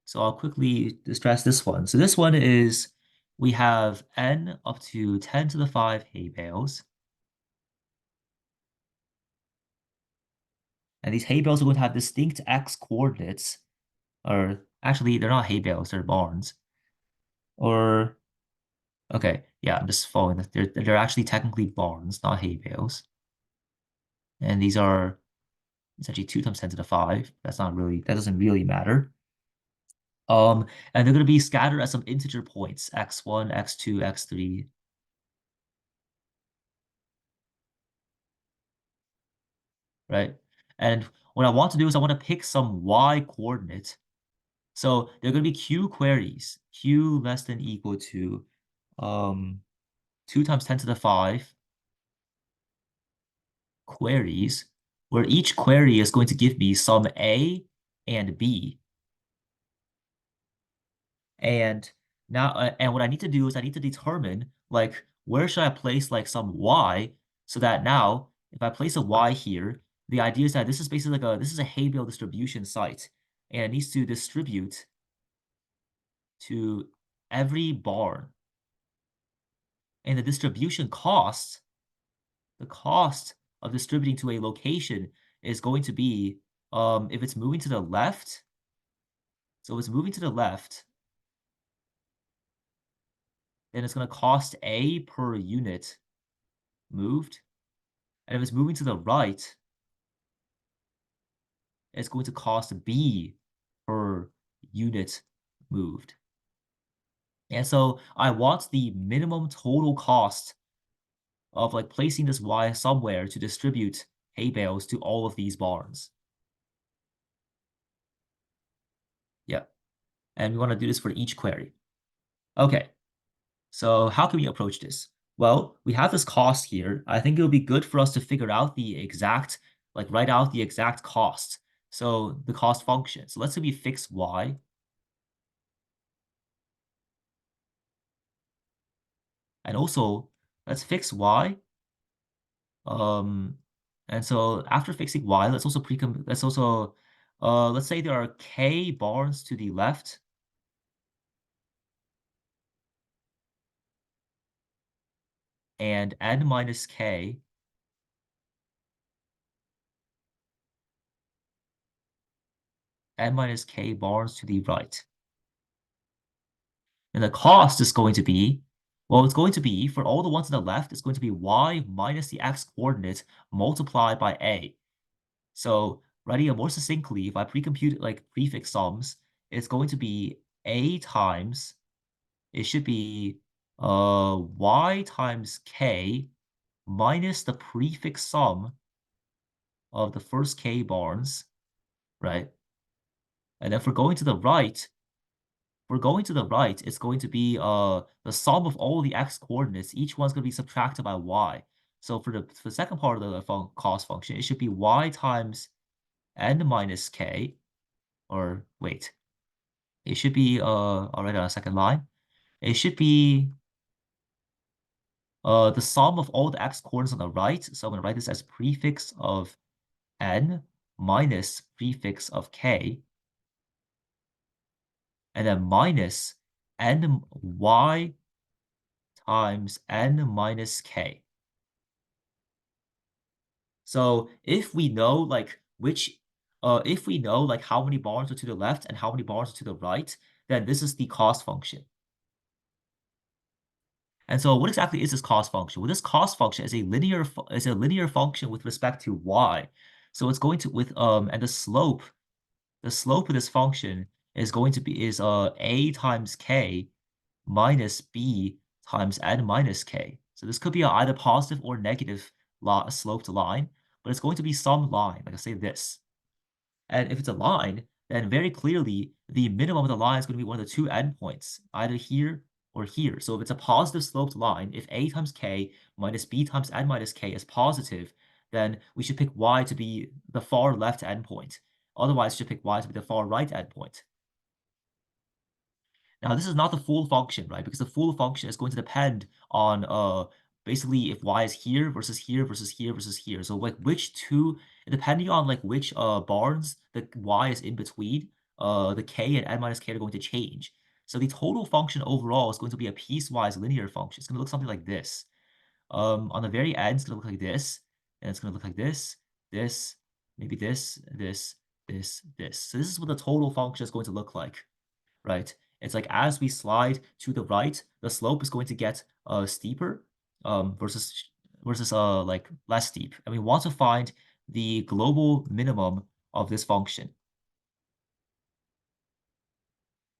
So I'll quickly stress this one. So this one is we have n up to 10 to the 5 hay bales. And these hay bales are going to have distinct x coordinates. Or actually, they're not hay bales, they're barns. Or, okay, yeah, I'm just following this. They're actually technically barns, not hay bales. And these are essentially 2 times 10 to the 5. That doesn't really matter. And they're going to be scattered at some integer points, x1, x2, x3. Right? And what I want to do is I want to pick some y coordinate. So they're going to be q queries, q less than equal to 2 times 10 to the 5 queries, where each query is going to give me some a and b. And now, and what I need to do is I need to determine like where should I place like some y so that now if I place a y here, the idea is that this is basically like this is a Haybale distribution site, and it needs to distribute to every barn. And the distribution cost, the cost of distributing to a location is going to be if it's moving to the left. So if it's moving to the left, then it's going to cost A per unit moved. And if it's moving to the right, it's going to cost B per unit moved. And so I want the minimum total cost of like placing this Y somewhere to distribute hay bales to all of these barns. Yeah. And we want to do this for each query. Okay. So how can we approach this? Well, we have this cost here. I think it would be good for us to figure out the exact, like write out the exact cost. So the cost function. So let's say we fix y. And also, let's fix y. And so after fixing y, let's also let's say there are k barns to the left and n minus k barns to the right. And the cost is going to be, well, it's going to be, for all the ones on the left, it's going to be y minus the x coordinate multiplied by a. So writing it more succinctly, if I pre-compute like prefix sums, it's going to be a times, it should be y times k minus the prefix sum of the first k barns, right? And then for going to the right, it's going to be the sum of all the x coordinates. Each one's going to be subtracted by y. So for the second part of the cost function, it should be y times n minus k, or wait, it should be I'll write on a second line. It should be the sum of all the x coordinates on the right. So I'm going to write this as prefix of n minus prefix of k, and then minus n y times n minus k. So if we know like if we know like how many barns are to the left and how many barns are to the right, then this is the cost function. And so what exactly is this cost function? Well, this cost function is a linear function with respect to y. So it's going to and the slope of this function is going to be a times k minus b times n minus k. So this could be either positive or negative sloped line, but it's going to be some line, like I say this. And if it's a line, then very clearly the minimum of the line is going to be one of the two endpoints, either here or here. So if it's a positive sloped line, if a times k minus b times n minus k is positive, then we should pick y to be the far left endpoint. Otherwise, we should pick y to be the far right endpoint. Now, this is not the full function, right? Because the full function is going to depend on basically if y is here versus here versus here versus here. So like which two, depending on like which barns the y is in between, the k and n minus k are going to change. So the total function overall is going to be a piecewise linear function. It's going to look something like this. On the very end, it's going to look like this, and it's going to look like this, maybe this, this. So this is what the total function is going to look like, right? It's like as we slide to the right, the slope is going to get steeper versus like less steep. And we want to find the global minimum of this function.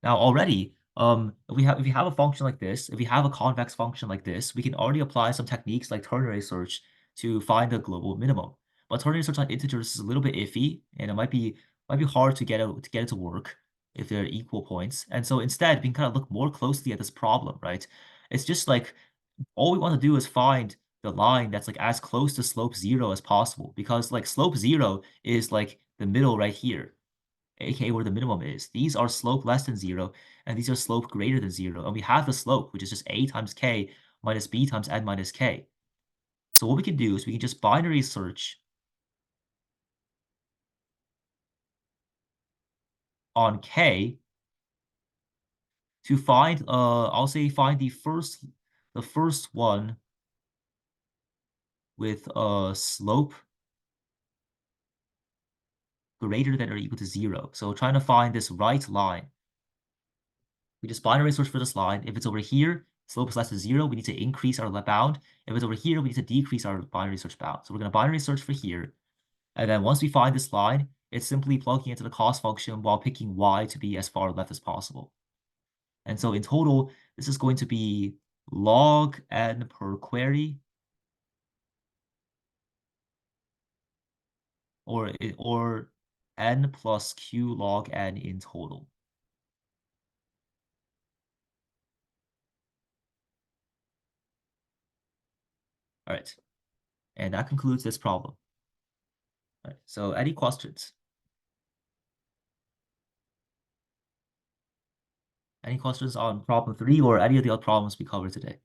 Now already, if we have a function like this, if we have a convex function like this, we can already apply some techniques like ternary search to find the global minimum. But ternary search on integers is a little bit iffy, and it might be hard to get it to work if they're equal points. And so instead, we can kind of look more closely at this problem, right? It's just like all we want to do is find the line that's like as close to slope 0 as possible, because like slope 0 is like the middle right here, aka where the minimum is. These are slope less than 0, and these are slope greater than 0. And we have the slope, which is just a times k minus b times n minus k. So what we can do is we can just binary search on k to find, I'll say find the first one with a slope greater than or equal to 0. So trying to find this right line. We just binary search for this line. If it's over here, slope is less than 0, we need to increase our bound. If it's over here, we need to decrease our binary search bound. So we're going to binary search for here. And then once we find this line, it's simply plugging into the cost function while picking y to be as far left as possible. And so in total, this is going to be log n per query, or n plus q log n in total. All right. And that concludes this problem. All right. So any questions? Any questions on problem 3 or any of the other problems we covered today?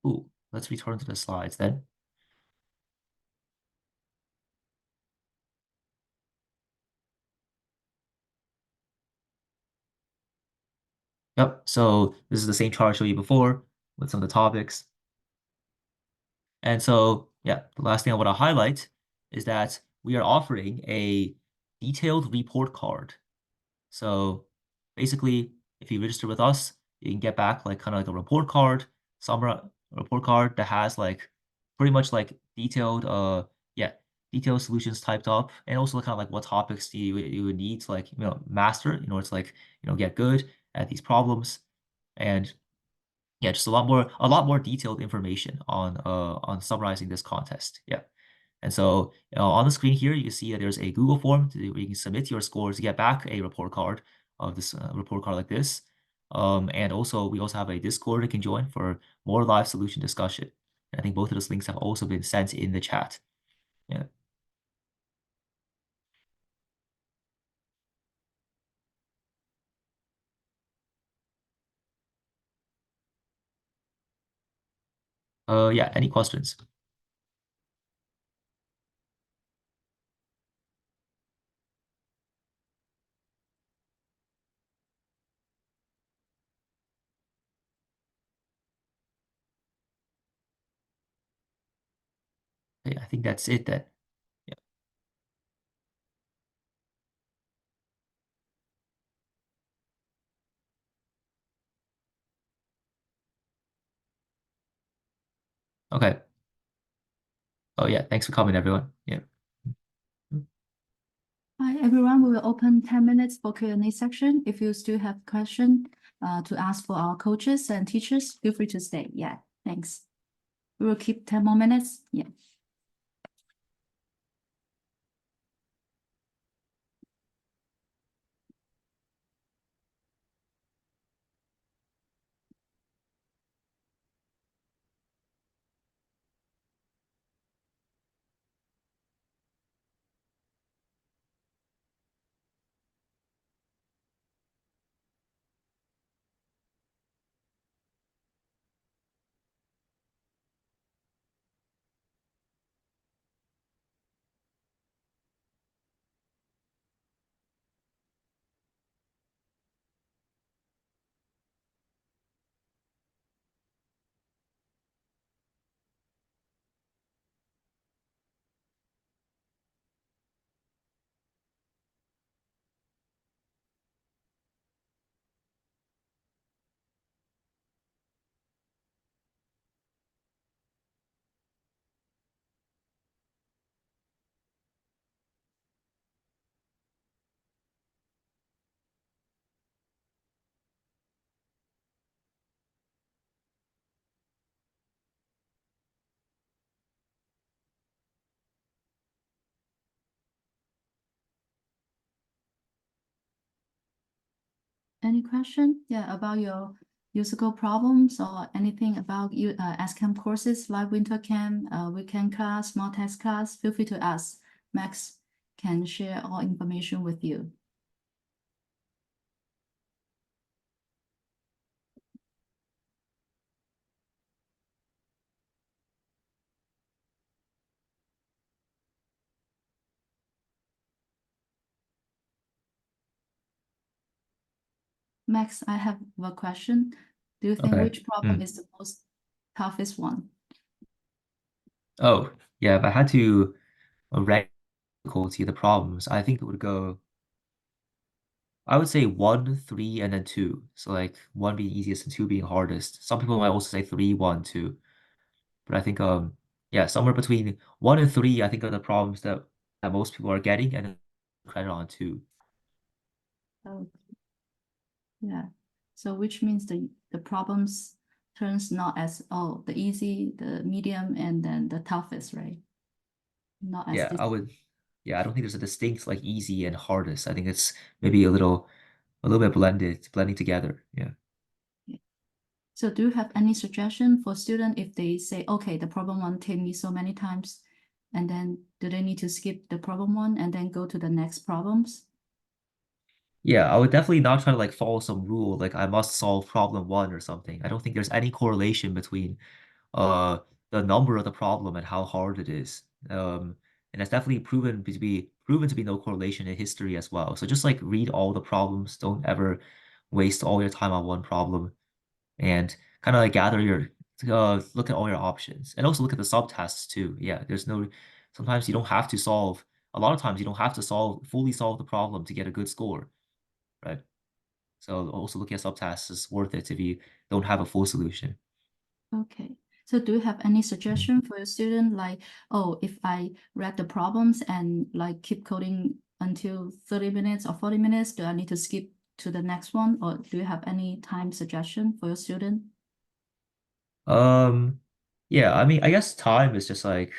Ooh, let's return to the slides then. Yep, so this is the same chart I showed you before with some of the topics. And so, yeah, the last thing I want to highlight is that we are offering a detailed report card. So basically, if you register with us, you can get back like kind of like a report card, summary report card that has like pretty much like detailed detailed solutions typed up, and also kind of like what topics you would need to like master in order to like get good at these problems. And yeah, just a lot more detailed information on summarizing this contest. Yeah. And so on the screen here, you can see that there's a Google form where you can submit your scores to get back a report card of this report card like this. And also we also have a Discord you can join for more live solution discussion. I think both of those links have also been sent in the chat. Yeah. Yeah. Any questions? Okay, I think that's it then. Yeah. Okay. Oh yeah. Thanks for coming, everyone. Yeah. Hi, everyone. We will open 10 minutes for Q&A section. If you still have question to ask for our coaches and teachers, feel free to stay. Yeah, thanks. We will keep 10 more minutes. Yeah. any question? Yeah, about your USACO problems or anything about you ASCAM courses, live winter camp, weekend class, small test class, feel free to ask. Max can share all information with you. Max, I have a question. Do you think Okay. which problem is the most toughest one? Oh, yeah, if I had to rank difficulty of the problems, I think it would go, I would say 1, 3, and then 2. So like 1 being easiest and 2 being hardest. Some people might also say 3, 1, 2. But I think yeah, somewhere between 1 and 3, I think are the problems that most people are getting and then credit on 2. Oh, yeah. So which means the problems turns not as the easy, the medium, and then the toughest, right? Not as Yeah, this. I don't think there's a distinct like easy and hardest. I think it's maybe a little bit blending together. Yeah. So do you have any suggestion for student if they say, okay, the problem one take me so many times, and then do they need to skip the problem one and then go to the next problems? Yeah, I would definitely not try to like follow some rule like I must solve problem 1 or something. I don't think there's any correlation between uh the number of the problem and how hard it is. And it's definitely proven to be no correlation in history as well. So just like read all the problems. Don't ever waste all your time on one problem and kind of like gather your look at all your options and also look at the subtasks too. Yeah, there's no sometimes you don't have to solve a lot of times you don't have to fully solve the problem to get a good score, right? So also looking at subtasks is worth it if you don't have a full solution. Okay. So do you have any Mhm. suggestion for your student? Like, oh, if I read the problems and like keep coding until 30 minutes or 40 minutes, do I need to skip to the next one? Or do you have any time suggestion for your student? Um, yeah, I mean, I guess time is just like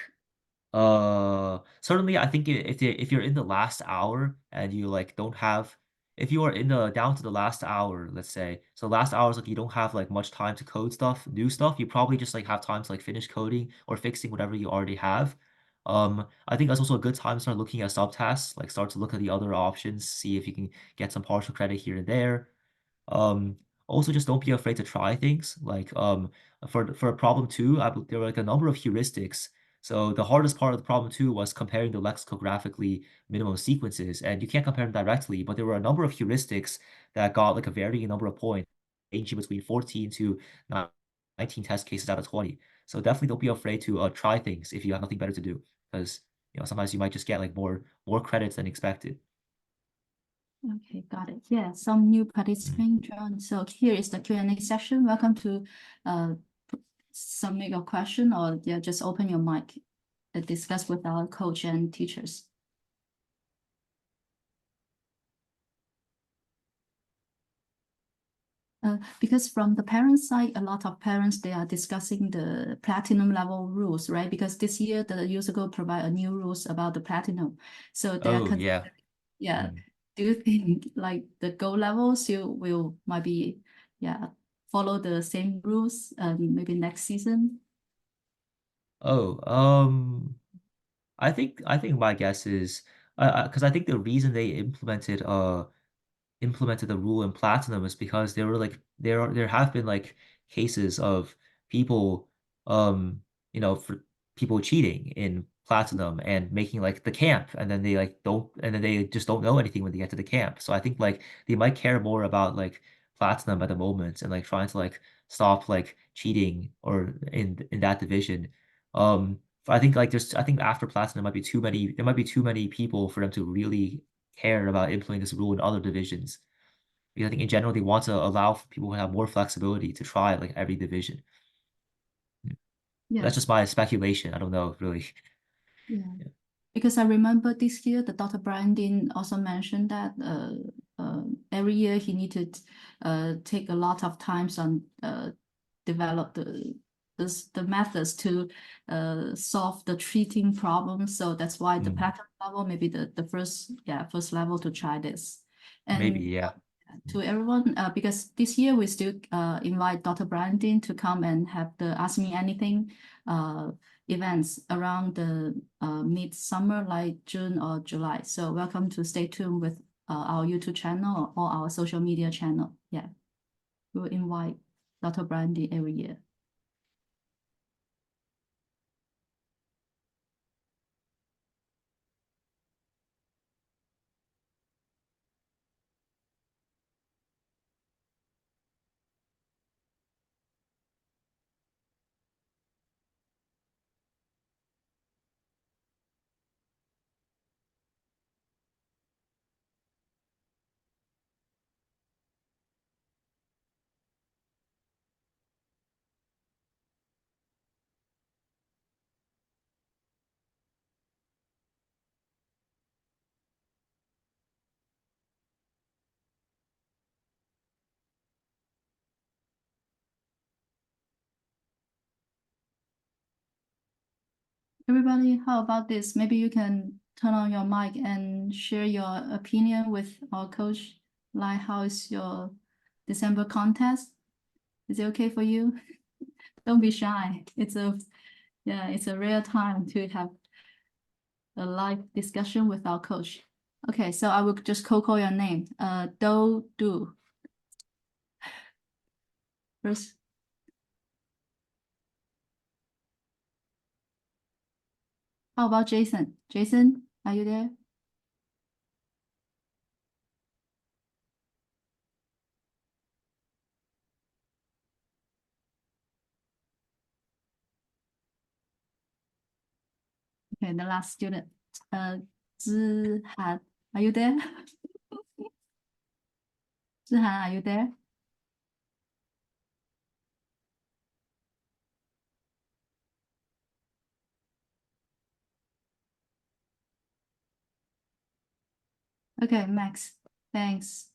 certainly I think if you're in the last hour and you like don't have if you are in the down to the last hour, let's say, so last hour is like you don't have like much time to code stuff, new stuff, you probably just like have time to like finish coding or fixing whatever you already have. I think that's also a good time to start looking at subtasks, like start to look at the other options, see if you can get some partial credit here and there. Um, Also just don't be afraid to try things. Like for problem 2, there were like a number of heuristics. So the hardest part of the problem 2 was comparing the lexicographically minimum sequences, and you can't compare them directly, but there were a number of heuristics that got like a varying number of points, ranging between 14 to 19 test cases out of 20. So definitely don't be afraid to try things if you have nothing better to do, because sometimes you might just get like more credits than expected. Okay, got it. Yeah, some new Mm. participant joined. So here is the Q&A section. Welcome to uh, submit your question or yeah, just open your mic and discuss with our coach and teachers. Because from the parent side, a lot of parents, they are discussing the platinum level rules, right? Because this year the USACO provide a new rules about the platinum. So they are Oh yeah. yeah. Mm. Do you think like the gold levels you will might be yeah follow the same rules maybe next season? Oh, I think my guess is because I think the reason they implemented the rule in platinum is because there were like there have been like cases of people for people cheating in platinum and making like the camp and then they like don't and then they just don't know anything when they get to the camp. So I think like they might care more about like platinum at the moment and like trying to like stop like cheating or in that division. I think like I think after platinum there might be too many people for them to really care about implementing this rule in other divisions. Because I think in general they want to allow for people who have more flexibility to try like every division. Yeah, That's just my speculation. I don't know really. yeah. Yeah. Because I remember this year, the Dr. Brandon also mentioned that every year he needed take a lot of times on develop the methods to solve the treating problems. So that's why the Mm, platinum level maybe the first level to try this. maybe, And yeah. to everyone, because this year we still invite Dr. Brandon to come and have the Ask Me Anything events around the midsummer, like June or July. So welcome to stay tuned with our YouTube channel or our social media channel. Yeah, we'll invite Dr. Brandon every year. Everybody, how about this? Maybe you can turn on your mic and share your opinion with our coach. Like, how is your December contest? Is it okay for you? Don't be shy. It's a rare time to have a live discussion with our coach. Okay, so I will just call your name. Do. First. How about Jason? Jason, are you there? Okay, the last student. Zihan, are you there? Zihan, are you there? Okay, Max, thanks.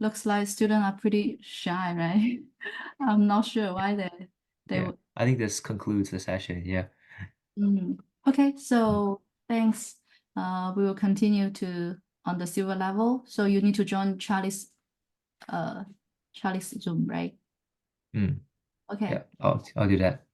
Looks like students are pretty shy, right? I'm not sure why they Yeah, I think this concludes the session. Yeah. Okay, so thanks. We will continue on the silver level. So you need to join Charlie's Zoom, right? Mm. Okay. Yeah, I'll do that.